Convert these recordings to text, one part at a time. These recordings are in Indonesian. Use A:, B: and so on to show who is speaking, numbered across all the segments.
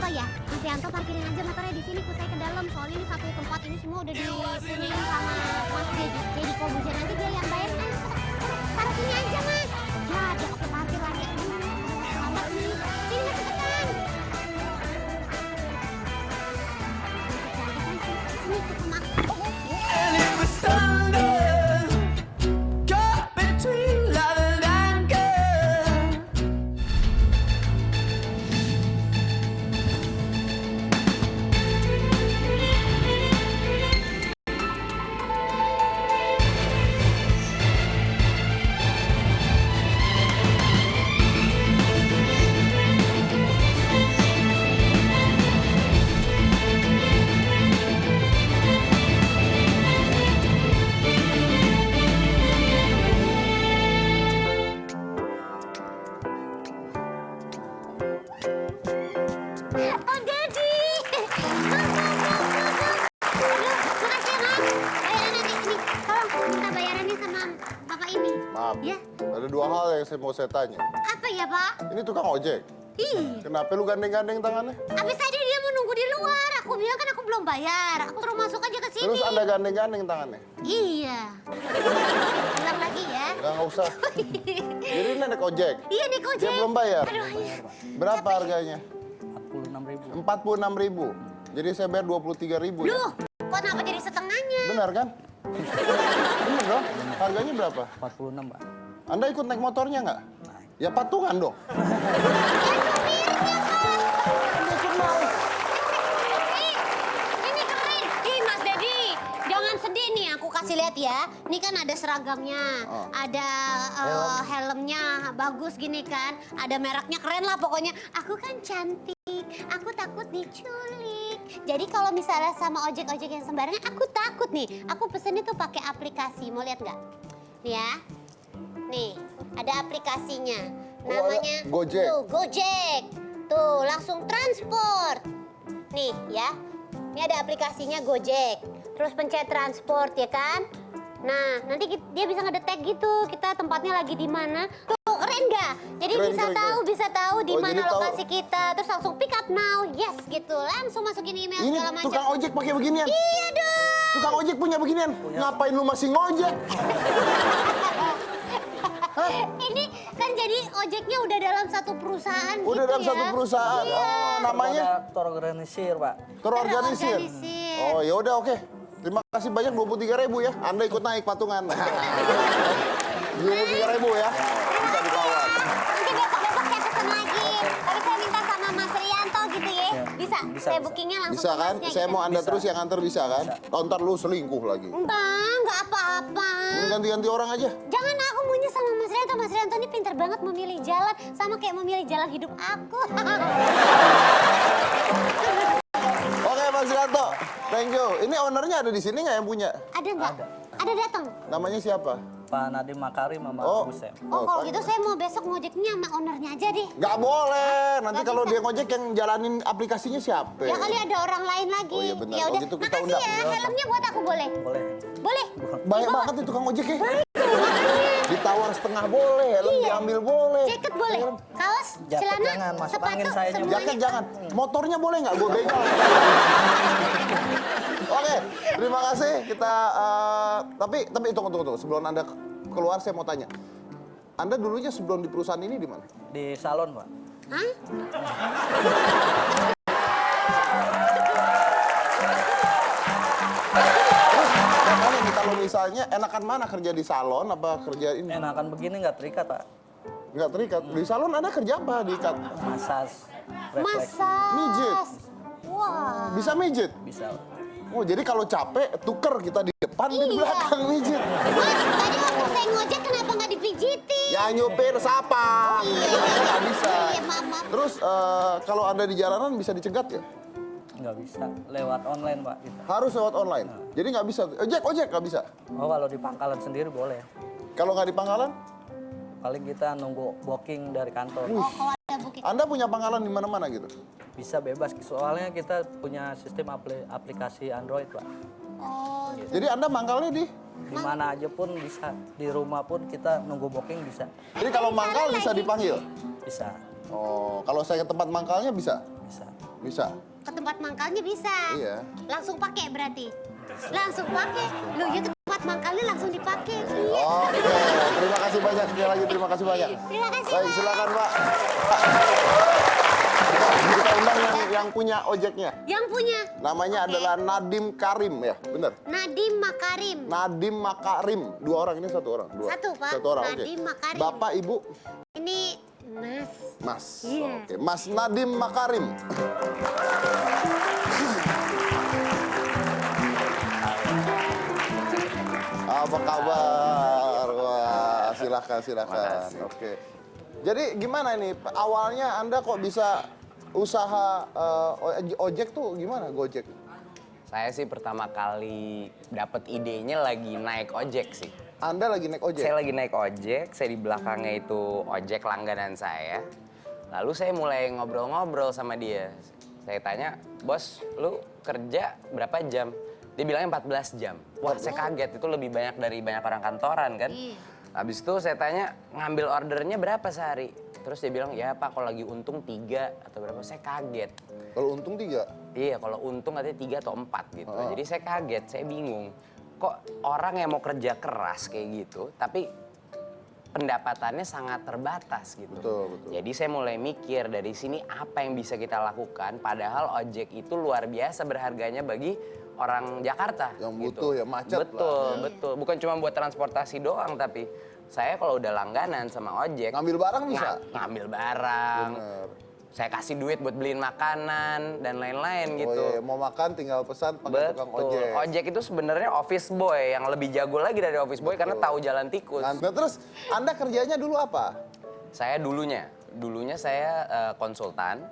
A: Yanto ya? Mas Yanto parkirin aja motornya di sini, ikut saya ke dalam. Soalnya ini satu tempat ini semua udah dipunyain sama Mas Deddy Kobuzer. Nanti dia yang bayar kan? Taruh sini aja Mas. Ya, dia pakai parkir lagi. Lambat nih. Sini Mas cepetan. Sini ikut sama aku.
B: And it was thunder, caught between love and girl.
A: Oh, Dedi. Makasih ya, Mas. Bayarannya nih, ini. Tolong minta bayarannya sama Bapak ini.
C: Maaf,
A: Ya.
C: ada dua hal yang saya tanya.
A: Apa ya, Pak?
C: Ini tukang ojek.
A: Ih,
C: Kenapa lu gandeng-gandeng tangannya?
A: habis tadi dia mau nunggu di luar. Aku bilang kan aku belum bayar. Aku suruh masuk aja ke sini.
C: Terus Anda gandeng-gandeng tangannya?
A: Iya. Ulang lagi ya.
C: Nggak usah. Jadi ini naik ojek.
A: Iya nih, Kojek.
C: Dia belum bayar.
A: Aduh, iya.
C: Berapa harganya?
D: 46.000.
C: 46.000. Jadi saya bayar 23.000 ya?
A: Duh, kok kenapa jadi setengahnya?
C: Benar kan? Benar dong? Harganya berapa?
D: 46, Pak.
C: Anda ikut naik motornya nggak? Ya patungan dong.
A: Ih, ini keren. Ih, Mas Dedi, jangan sedih nih. Aku kasih lihat ya. Ini kan ada seragamnya, ada helmnya, bagus gini kan. Ada mereknya keren lah pokoknya. Aku kan cantik, aku takut diculik. Jadi kalau misalnya sama ojek-ojek yang sembarangan, aku takut nih. Aku pesen itu pakai aplikasi. Mau lihat nggak? Nih ya. Nih, ada aplikasinya.
C: Oh, ada
A: Namanya
C: Gojek.
A: Tuh, Gojek. Tuh, langsung transport. Nih ya. Ini ada aplikasinya Gojek. Terus pencet transport ya kan? Nah, nanti dia bisa ngedetek gitu. Kita tempatnya lagi di mana. Tuh, keren nggak? Jadi
C: Keren,
A: bisa
C: keren,
A: tahu,
C: keren.
A: bisa tahu di
C: Oh,
A: mana
C: jadi tahu.
A: lokasi kita. Terus langsung pick up now. Yes gitu. Langsung masukin email
C: Ini
A: segala macam.
C: tukang ojek pakai beginian.
A: Iya dong.
C: Tukang ojek punya beginian. Ngapain lu masih ngojek?
A: Ini kan jadi ojeknya udah dalam satu perusahaan
C: Udah
A: gitu
C: dalam
A: ya.
C: satu perusahaan.
A: Iya.
C: Oh, namanya
D: Ada terorganisir, Pak.
C: terorganisir.
A: Terorganisir.
C: Oh, ya udah oke. Terima kasih banyak 23.000 ya. Anda ikut naik patungan. 23.000 ya. Bisa dikawal.
A: Nanti besok-besok saya pesen lagi. Tapi saya minta sama Mas Rianto gitu ya. Bisa?
D: Bisa,
A: Saya
D: bisa.
A: bookingnya langsung
C: Bisa
A: ke
C: kan?
A: Masnya
C: Saya
A: gitu.
C: mau Anda terus yang antar bisa kan? Ntar lu selingkuh lagi.
A: Nggak apa-apa.
C: Ganti-ganti orang aja.
A: Jangan, aku maunya sama Mas Rianto. Mas Rianto ini pintar banget memilih jalan. Sama kayak memilih jalan hidup aku.
C: Oke Mas Rianto, thank you. Ini ownernya ada di sini nggak yang punya?
A: Ada nggak? Ada datang.
C: Namanya siapa?
D: Pak Nadiem Makarim sama
C: Oh.
D: Busem.
A: Oh, kalau gitu saya mau besok ngojeknya sama ownernya aja deh.
C: Nggak boleh. Nanti
A: Nggak
C: kalau
A: bisa.
C: dia ngojek yang jalanin aplikasinya siapa?
A: Ya kali ada orang lain lagi.
C: Oh, iya benar.
A: Ya
C: Oh,
A: udah,
C: gitu kita
A: makasih
C: undang.
A: ya. Helmnya buat aku boleh?
D: Boleh.
A: Boleh?
C: Banyak
A: Ibu,
C: banget itu tukang ojek ya.
A: Makanya.
C: Ditawar setengah boleh, helm
A: Iya.
C: diambil boleh.
A: Jaket boleh? Kaos?
D: Jaket
A: Celana?
D: jangan, masuk
A: sepatu?
D: angin saya
A: semuanya?
C: Jaket jangan. Motornya boleh nggak? Gue begal. Oke, terima kasih. Kita tapi tunggu. Sebelum Anda keluar saya mau tanya. Anda dulunya sebelum di perusahaan ini di mana?
D: Di salon, Pak.
A: Hah?
C: Makanya nih, kalau misalnya enakan mana kerja di salon apa kerja ini?
D: Enakan begini nggak terikat, Pak.
C: Nggak terikat. Di salon Anda kerja apa? Diikat.
D: Masas, refleks.
A: Massage.
C: Mijit.
A: Wah.
C: Bisa mijit.
D: Bisa.
C: Oh, jadi kalau capek tuker kita di depan dia di
A: Iya.
C: belakang mijit.
A: Mas, tadi waktu saya ngojek kenapa nggak dipijitin?
C: Ya nyupir siapa?
A: Iya.
C: Nggak bisa.
A: Iya, maaf.
C: Terus kalau Anda di jalanan bisa dicegat ya?
D: Nggak bisa. Lewat online, Pak. Kita.
C: Harus lewat online. Jadi nggak bisa. Ojek nggak bisa.
D: Oh, kalau di pangkalan sendiri boleh.
C: Kalau nggak di pangkalan,
D: Paling kita nunggu booking dari kantor.
A: Oh, kalau ada bukit.
C: Anda punya pangkalan di mana-mana gitu?
D: Bisa bebas, soalnya kita punya sistem aplikasi Android, Pak.
A: Oh,
C: Jadi Anda mangkalnya di?
D: Di mana aja pun bisa, di rumah pun kita nunggu booking bisa.
C: Jadi kalau mangkal bisa dipanggil?
D: Bisa,
C: Oh, kalau saya ke tempat mangkalnya bisa?
D: bisa.
C: Bisa.
A: Ke tempat mangkalnya bisa.
C: Iya.
A: Langsung pakai berarti. Langsung pakai. Loh, ya ke tempat mangkalnya langsung dipakai. Iya.
C: Oke, terima kasih banyak sekali lagi, terima kasih banyak.
A: Terima kasih,
C: Baik,
A: Pak.
C: silakan Pak. Kita undang yang punya ojeknya.
A: Yang punya.
C: Namanya
A: Oke.
C: adalah Nadim Karim ya, benar?
A: Nadim Makarim.
C: Nadim Makarim. 2 orang, ini 1 orang? 2.
A: Satu, Pak.
C: 1 orang, oke.
A: Nadim Makarim.
C: Bapak, Ibu,
A: Ini Mas.
C: Mas.
A: Iya.
C: Oke, Mas Nadim Makarim. Apa kabar? Wah, silakan. Oke. Jadi gimana ini? Awalnya Anda kok bisa usaha ojek tuh gimana? Gojek?
E: Saya sih pertama kali dapat idenya lagi naik ojek sih.
C: Anda lagi naik ojek?
E: Saya lagi naik ojek, saya di belakangnya itu ojek langganan saya. Lalu saya mulai ngobrol-ngobrol sama dia. Saya tanya, "Bos, lu kerja berapa jam?" Dia bilangnya 14 jam. Wah, saya kaget, itu lebih banyak dari banyak orang kantoran kan.
A: Iya.
E: Habis itu saya tanya, "Ngambil ordernya berapa sehari?" Terus dia bilang, "Ya Pak, kalau lagi untung 3 atau berapa." Saya kaget.
C: Kalau untung 3?
E: Iya, kalau untung katanya 3 atau 4 gitu. Jadi saya kaget, saya bingung. Kok orang yang mau kerja keras kayak gitu, tapi pendapatannya sangat terbatas gitu.
C: Betul.
E: Jadi saya mulai mikir dari sini apa yang bisa kita lakukan, padahal ojek itu luar biasa berharganya bagi orang Jakarta.
C: Yang
E: gitu.
C: butuh ya, macet lah.
E: Betul. Bukan cuma buat transportasi doang, tapi saya kalau udah langganan sama ojek.
C: Ngambil barang bisa?
E: Ngambil barang.
C: Bener.
E: Saya kasih duit buat beliin makanan dan lain-lain gitu.
C: Oh iya, mau makan tinggal pesan pakai tukang ojek.
E: Ojek itu sebenarnya office boy yang lebih jago lagi dari office boy karena tahu jalan tikus.
C: Nah, terus Anda kerjanya dulu apa?
E: Saya dulunya saya konsultan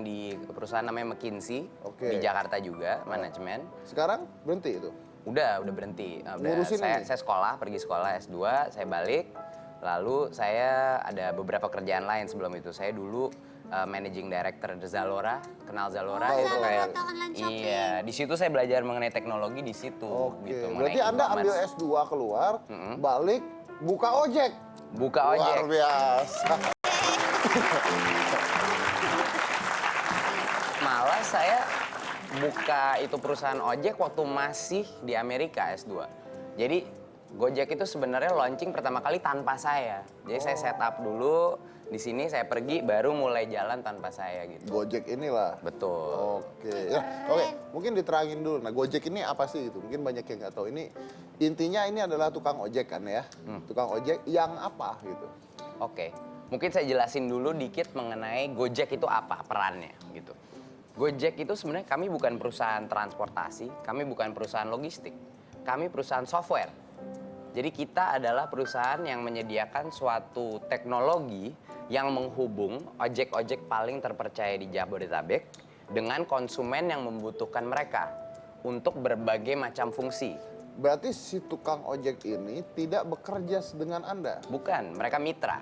E: di perusahaan namanya McKinsey
C: Oke.
E: di Jakarta juga, manajemen.
C: Sekarang berhenti itu?
E: Udah berhenti.
C: Ngurusin ini?
E: Saya pergi sekolah S2, saya balik. Lalu saya ada beberapa kerjaan lain sebelum itu. Saya dulu managing director The Zalora, kenal Zalora
A: Oh,
E: itu
A: Zalora
E: kayak
A: tuh online shopping.
E: iya, di situ saya belajar mengenai teknologi di situ
C: Oke,
E: gitu.
C: berarti
E: mengenai
C: Anda ambil
E: e-commerce.
C: S2 keluar, balik, buka ojek.
E: Buka ojek.
C: Luar biasa.
E: Malah saya buka itu perusahaan ojek waktu masih di Amerika S2. Jadi Gojek itu sebenarnya launching pertama kali tanpa saya. Jadi saya setup dulu di sini, saya pergi baru mulai jalan tanpa saya gitu.
C: Gojek inilah.
E: Betul.
C: Oke, mungkin diterangin dulu. Nah, Gojek ini apa sih gitu? Mungkin banyak yang nggak tahu. Ini intinya ini adalah tukang ojek kan ya? Tukang ojek yang apa gitu?
E: Oke, mungkin saya jelasin dulu dikit mengenai Gojek itu apa perannya gitu. Gojek itu sebenarnya kami bukan perusahaan transportasi, kami bukan perusahaan logistik, kami perusahaan software. Jadi kita adalah perusahaan yang menyediakan suatu teknologi yang menghubung ojek-ojek paling terpercaya di Jabodetabek dengan konsumen yang membutuhkan mereka untuk berbagai macam fungsi.
C: Berarti si tukang ojek ini tidak bekerja dengan Anda?
E: Bukan, mereka mitra.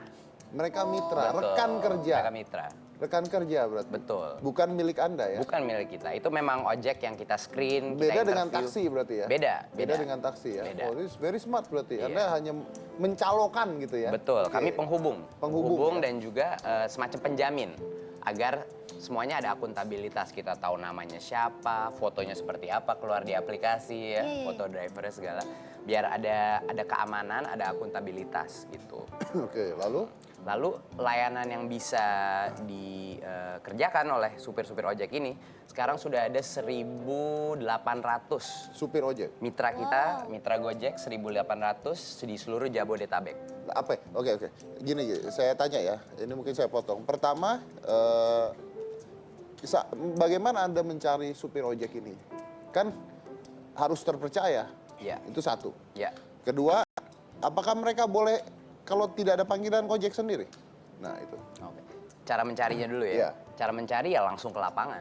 C: Mereka mitra,
E: Betul,
C: rekan kerja.
E: Mereka mitra.
C: Rekan kerja berarti?
E: Betul.
C: Bukan milik Anda ya?
E: Bukan milik kita. Itu memang ojek yang kita screen,
C: Beda
E: kita
C: dengan
E: interview.
C: taksi berarti ya?
E: Beda.
C: Dengan taksi ya?
E: Beda.
C: Oh, this very smart berarti.
E: Iya.
C: Anda hanya mencalokan gitu ya?
E: Betul,
C: Oke.
E: kami penghubung.
C: Penghubung, ya?
E: Dan juga semacam penjamin agar semuanya ada akuntabilitas. Kita tahu namanya siapa, fotonya seperti apa keluar di aplikasi ya, foto drivernya segala. Biar ada keamanan, ada akuntabilitas gitu.
C: Oke, lalu?
E: Lalu layanan yang bisa dikerjakan oleh supir-supir ojek ini sekarang sudah ada 1.800
C: Supir ojek?
E: mitra kita, mitra Gojek 1.800 di seluruh Jabodetabek.
C: Apa? Oke. Gini, saya tanya ya. Ini mungkin saya potong. Pertama, bagaimana Anda mencari supir ojek ini? Kan harus terpercaya.
E: Ya.
C: Itu satu.
E: Ya.
C: Kedua, apakah mereka boleh kalau tidak ada panggilan ojek sendiri? Nah, itu.
E: Oke. Cara mencarinya dulu ya.
C: Iya.
E: Cara mencari ya langsung ke lapangan.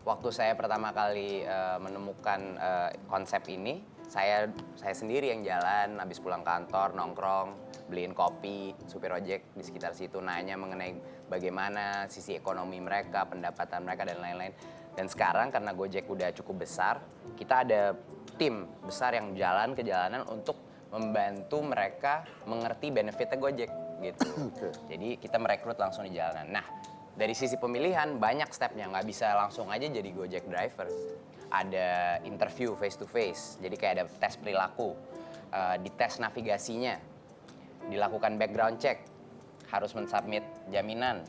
E: Waktu saya pertama kali menemukan konsep ini, saya sendiri yang jalan, habis pulang kantor, nongkrong, beliin kopi, supir ojek di sekitar situ, nanya mengenai bagaimana sisi ekonomi mereka, pendapatan mereka, dan lain-lain. Dan sekarang karena Gojek udah cukup besar, kita ada tim besar yang jalan ke jalanan untuk membantu mereka mengerti benefitnya Gojek gitu.
C: Oke.
E: Jadi kita merekrut langsung di jalanan. Nah, dari sisi pemilihan banyak stepnya, nggak bisa langsung aja jadi Gojek driver. Ada interview face to face, jadi kayak ada tes perilaku, dites navigasinya, dilakukan background check, harus mensubmit jaminan.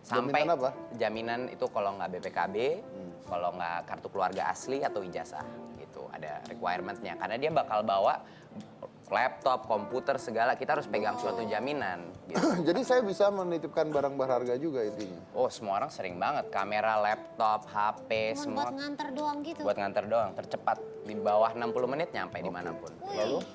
C: Jaminan apa?
E: Jaminan itu kalau nggak BPKB, kalau nggak kartu keluarga asli atau ijazah gitu. Ada requirement-nya karena dia bakal bawa laptop, komputer segala, kita harus pegang suatu jaminan gitu.
C: Jadi saya bisa menitipkan barang berharga juga intinya.
E: Oh, semua orang sering banget kamera, laptop, HP,
A: Cuma
E: semua
A: buat nganter doang gitu.
E: buat nganter doang, tercepat di bawah 60 menit nyampe dimanapun.
A: Wih.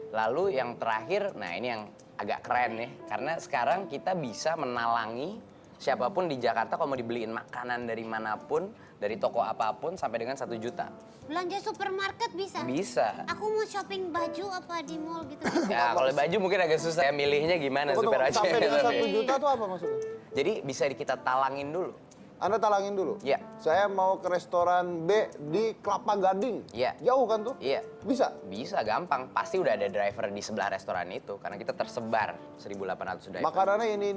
E: Lalu yang terakhir, nah ini yang agak keren nih, karena sekarang kita bisa menalangi siapapun di Jakarta kalau mau dibeliin makanan dari manapun, dari toko apapun sampai dengan 1 juta.
A: Belanja supermarket bisa?
E: Bisa.
A: Aku mau shopping baju apa di mall gitu.
E: Ya kalau baju mungkin agak susah ya milihnya gimana
C: Tunggu,
E: super aja.
C: sampai dengan
E: Tapi-
C: 1 juta tuh apa maksudnya?
E: Jadi bisa kita talangin dulu.
C: Anda talangin dulu?
E: Iya.
C: Saya mau ke restoran B di Kelapa Gading.
E: Iya.
C: Jauh kan tuh?
E: Iya.
C: Bisa?
E: Bisa gampang, pasti udah ada driver di sebelah restoran itu karena kita tersebar 1.800 driver.
C: Makanannya ini.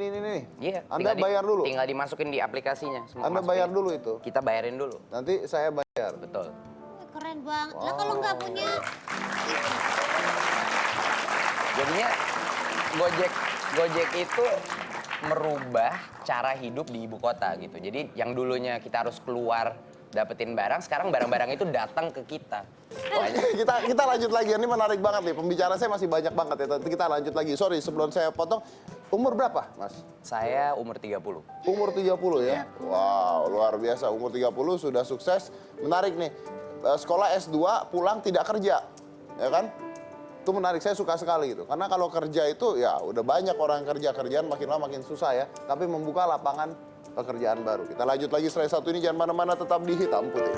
E: Iya.
C: Anda
E: tinggal
C: bayar dulu?
E: Tinggal dimasukin di aplikasinya. semua
C: Anda
E: masukin.
C: bayar dulu itu?
E: Kita bayarin dulu.
C: Nanti saya bayar.
E: Betul.
A: Wih, keren banget. Lah kalau nggak punya,
E: Jadinya Gojek itu merubah cara hidup di ibu kota gitu. Jadi yang dulunya kita harus keluar dapetin barang, sekarang barang-barang itu datang ke kita.
C: Oke, kita lanjut lagi. Ini menarik banget nih. Pembicara saya masih banyak banget ya. Nanti kita lanjut lagi. Sorry, sebelum saya potong. Umur berapa, Mas?
E: Saya umur 30.
C: Umur 30 ya? Wow, luar biasa. Umur 30 sudah sukses. Menarik nih. Sekolah S2, pulang tidak kerja. Ya kan? Itu menarik, saya suka sekali gitu. Karena kalau kerja itu ya udah banyak orang kerja, kerjaan makin lama makin susah ya. Tapi membuka lapangan pekerjaan baru. Kita lanjut lagi setelah satu ini, jangan mana-mana, tetap di Hitam Putih.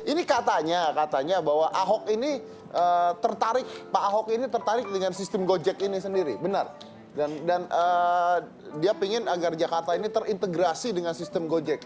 C: Ini katanya bahwa Ahok ini Pak Ahok ini tertarik dengan sistem Gojek ini sendiri, benar? Dan dia pingin agar Jakarta ini terintegrasi dengan sistem Gojek.